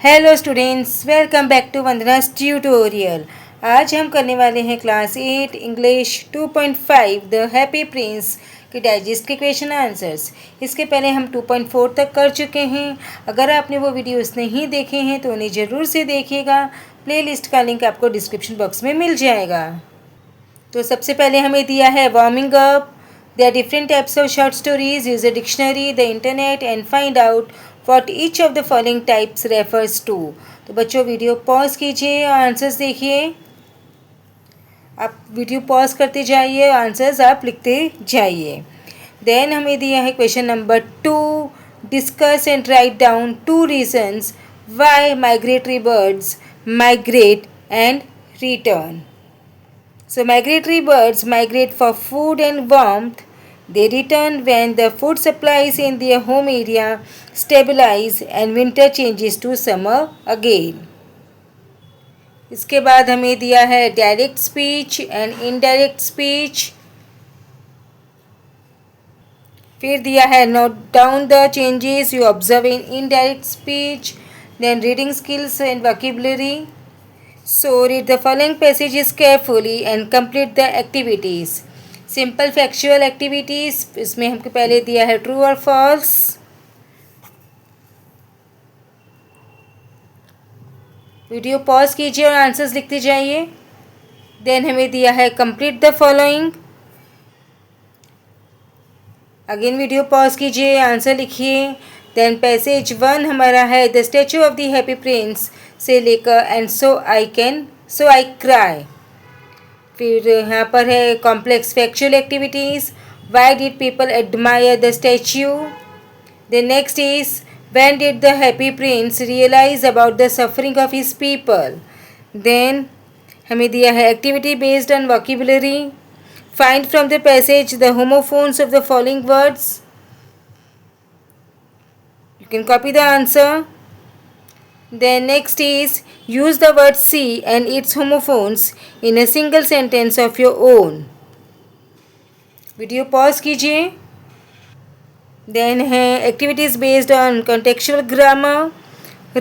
Hello students, welcome back to Vandana's tutorial. आज हम करने वाले हैं class 8 English 2.5 the happy prince के डाइजेस्ट के क्वेश्चन आंसर्स। इसके पहले हम 2.4 तक कर चुके हैं। अगर आपने वो वीडियोस नहीं देखे हैं तो उन्हें ज़रूर से देखिएगा। प्लेलिस्ट का लिंक आपको डिस्क्रिप्शन बॉक्स में मिल जाएगा। तो सबसे पहले हमें दिया है warming up. There are different types of short stories. Use a dictionary, the internet and find out what each of the following types refers to. तो बच्चों वीडियो पॉज कीजिए और आंसर्स देखिए। आप वीडियो पॉज करते जाइए, आंसर्स आप लिखते जाइए। देन हमें दिया है question number 2। Discuss and write down 2 reasons why migratory birds migrate and return. So migratory birds migrate for food and warmth. They return when the food supplies in their home area stabilize and winter changes to summer again. इसके बाद हमें दिया है direct speech and indirect speech. फिर दिया है note down the changes you observe in indirect speech. Then reading skills and vocabulary. So read the following passages carefully and complete the activities. Simple factual activities, इसमें हमको पहले दिया है true or false। Video pause कीजिए और answers लिखते जाइए। Then हमें दिया है complete the following। Again video pause कीजिए, आंसर लिखिए। देन पैसेज 1 हमारा है the statue of the happy Prince से लेकर एंड सो आई क्राई। फिर यहाँ पर है complex factual activities. Why did people admire the statue. The next is when did the happy prince realise about the suffering of his people. Then हमें दिया है activity based on vocabulary. Find from the passage the homophones of the following words. You can copy the answer. Then next is use the word see and its homophones in a single sentence of your own. Video pause कीजिए। Then है activities based on contextual grammar.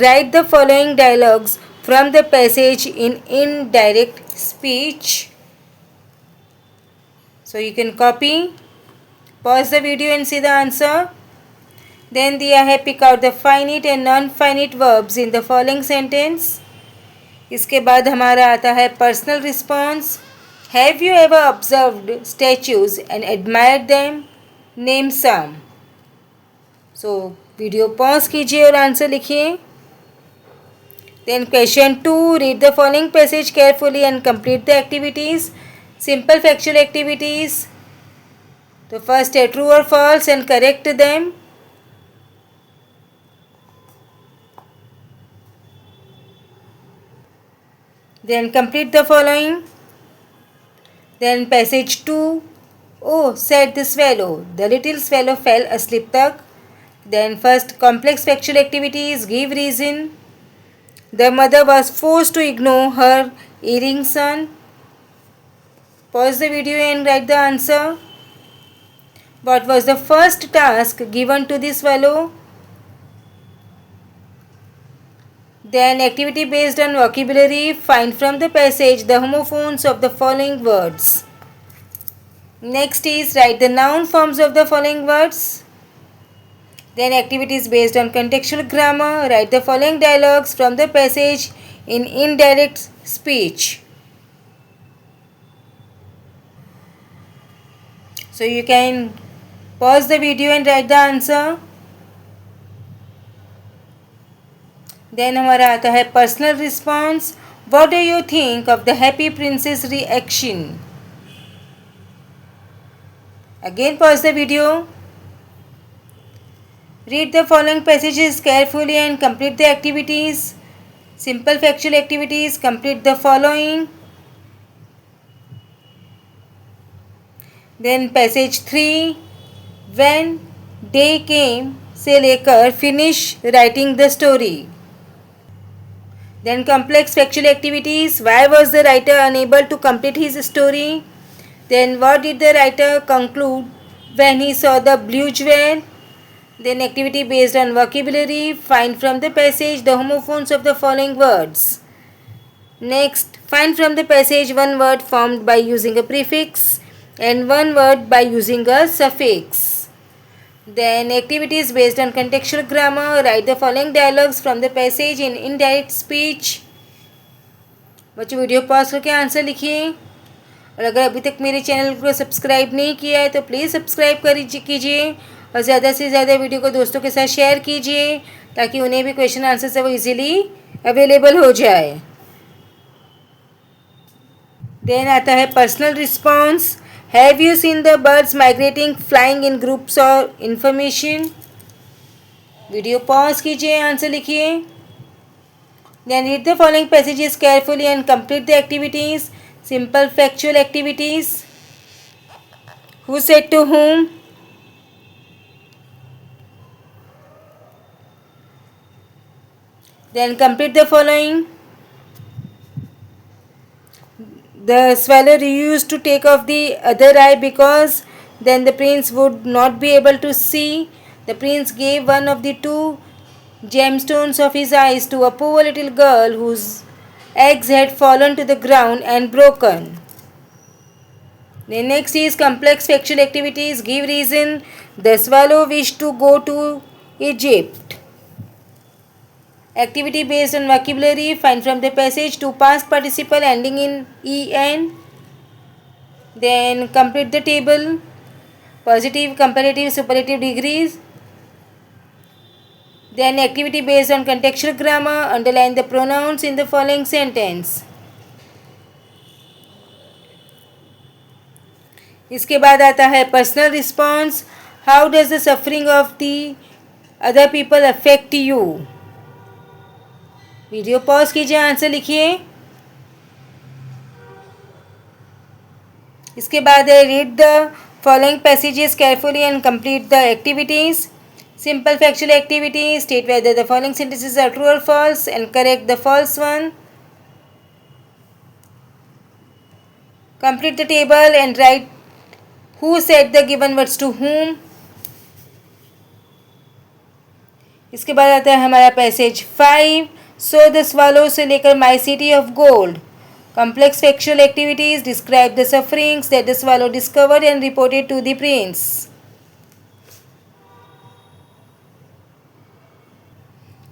Write the following dialogues from the passage in indirect speech. So you can copy, pause the video and see the answer. Then दिया है pick out the finite and non-finite verbs in the following sentence. इसके बाद हमारा आता है personal response. Have you ever observed statues and admired them? Name some. So video pause कीजिए और answer लिखिए। Then question 2. Read the following passage carefully and complete the activities. Simple factual activities. तो first है true or false and correct them. Then complete the following. Then passage 2. Oh, said the swallow. The little swallow fell asleep tak. Then first complex factual activities. Give reason. The mother was forced to ignore her erring son. Pause the video and write the answer. What was the first task given to the swallow? Then activity based on vocabulary. Find from the passage the homophones of the following words. Next is write the noun forms of the following words. Then activities based on contextual grammar. Write the following dialogues from the passage in indirect speech. So you can pause the video and write the answer. Then हमारा आता है personal response. What do you think of the happy prince's reaction. Again pause the video. Read the following passages carefully and complete the activities. Simple factual activities complete the following. Then passage 3 when day came से लेकर finish writing the story. Then complex factual activities. Why was the writer unable to complete his story? Then what did the writer conclude when he saw the blue jewel? Then activity based on vocabulary. Find from the passage the homophones of the following words. Next, find from the passage one word formed by using a prefix and one word by using a suffix. Then activities based on contextual grammar. Write the following dialogues from the passage in indirect speech. बच्चों video pause करके answer लिखिए और अगर अभी तक मेरे channel को subscribe नहीं किया है तो प्लीज़ सब्सक्राइब कीजिए और ज़्यादा से ज़्यादा वीडियो को दोस्तों के साथ शेयर कीजिए ताकि उन्हें भी क्वेश्चन आंसर से वो इजीली अवेलेबल हो जाए। देन आता है personal response. Have you seen the birds migrating flying in groups और इन्फॉर्मेशन। वीडियो पॉज कीजिए, आंसर लिखिए। Then read the following passages carefully and complete the activities. Simple factual activities. Who said to whom? Then complete the following. The swallow refused to take off the other eye because then the prince would not be able to see. The prince gave one of the two gemstones of his eyes to a poor little girl whose eggs had fallen to the ground and broken. The next is complex factual activities. Give reason. The swallow wished to go to Egypt. Activity based on vocabulary. Find from the passage two past participle ending in en. Then complete the table. Positive, comparative, superlative degrees. Then activity based on contextual grammar. Underline the pronouns in the following sentence. इसके बाद आता है personal response. How does the suffering of the other people affect you. Video pause कीजिए, answer लिखिए. इसके बाद है read the following passages carefully and complete the activities. Simple factual activity. State whether the following sentences are true or false and correct the false one. Complete the table and write who said the given words to whom. इसके बाद आता है हमारा passage 5. So the swallow से लेकर my city of gold. Complex factual activities. Describe the sufferings that the swallow discovered and reported to the prince.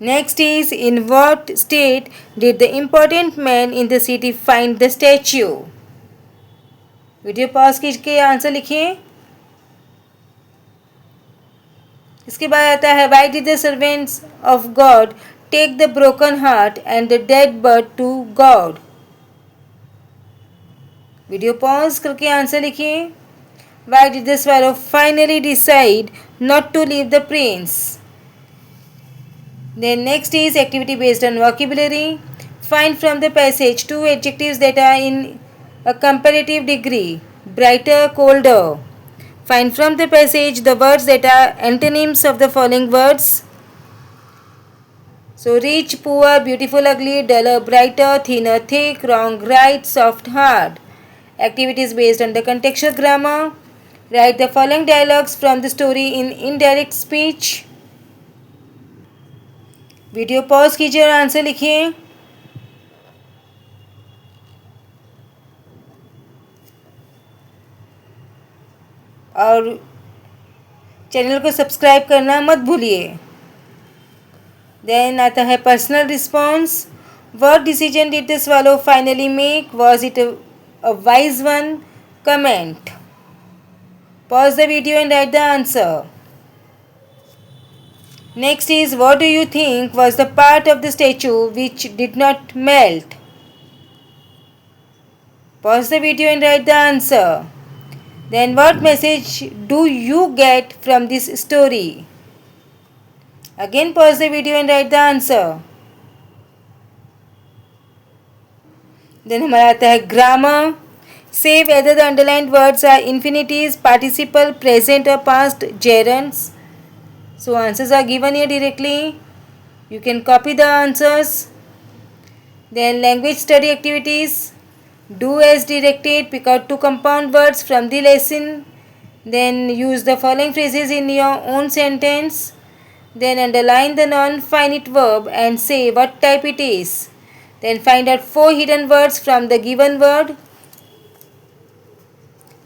Next is, in what state did the important man in the city find the statue? Video pause कीजिए, answer लिखिए. इसके बाद आता है why did the servants of God take the broken heart and the dead bird to God? Video pause करके answer लिखिए. Why did the swallow finally decide not to leave the prince? Then next is activity based on vocabulary. Find from the passage two adjectives that are in a comparative degree. Brighter, colder. Find from the passage the words that are antonyms of the following words. So rich, poor, beautiful, ugly, duller, brighter, thinner, thick, wrong, right, soft, hard. Activities based on the contextual grammar. Write the following dialogues from the story in indirect speech. Video pause कीजिए और answer लिखिए. और channel को subscribe करना मत भूलिए. Then आता है personal response. What decision did the swallow finally make. Was it a wise one. Comment. Pause the video and right the answer. Next is, what do you think was the part of the statue which did not melt? Pause the video and write the answer. Then what message do you get from this story? Again pause the video and write the answer. Then हमारा आता है grammar. Say whether the underlined words are infinitives, participle, present or past gerunds. So answers are given here directly. You can copy the answers. Then language study activities. Do as directed. Pick out two compound words from the lesson. Then use the following phrases in your own sentence. Then underline the non-finite verb and say what type it is. Then find out 4 hidden words from the given word.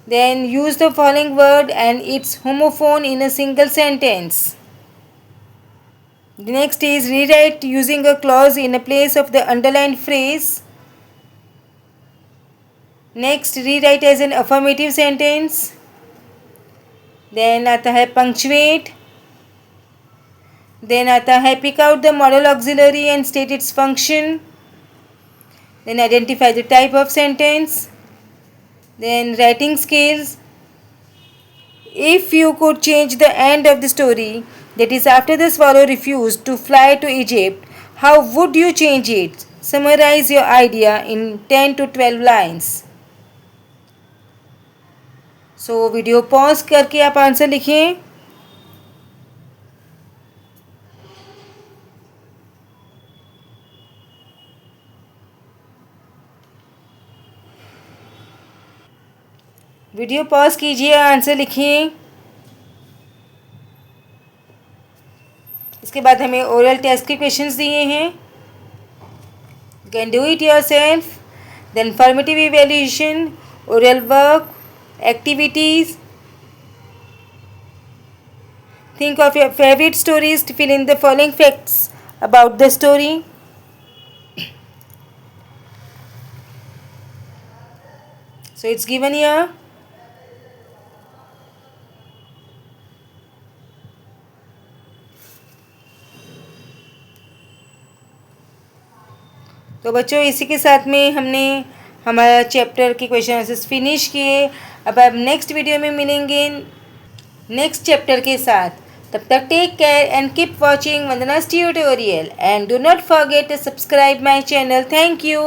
Then use the following word and its homophone in a single sentence. The next is rewrite using a clause in a place of the underlined phrase. Next, rewrite as an affirmative sentence. Then आता है punctuate. Then आता है pick out the model auxiliary and state its function. Then identify the type of sentence. Then writing skills. If you could change the end of the story, that is after the swallow refused to fly to Egypt, how would you change it? Summarize your idea in 10 to 12 lines. So video pause करके आप answer लिखें. Video pause कीजिए, answer लिखिए. इसके बाद हमें oral test के questions दिए हैं. You can do it yourself. Then formative evaluation, oral work, activities. Think of your favorite stories to fill in the following facts about the story. So it's given here. तो बच्चों इसी के साथ में हमने हमारा चैप्टर के क्वेश्चन आंसर्स फिनिश किए. अब आप नेक्स्ट वीडियो में मिलेंगे नेक्स्ट चैप्टर के साथ. तब तक take care and keep watching Vandana's tutorial and do not forget to subscribe my channel. Thank you.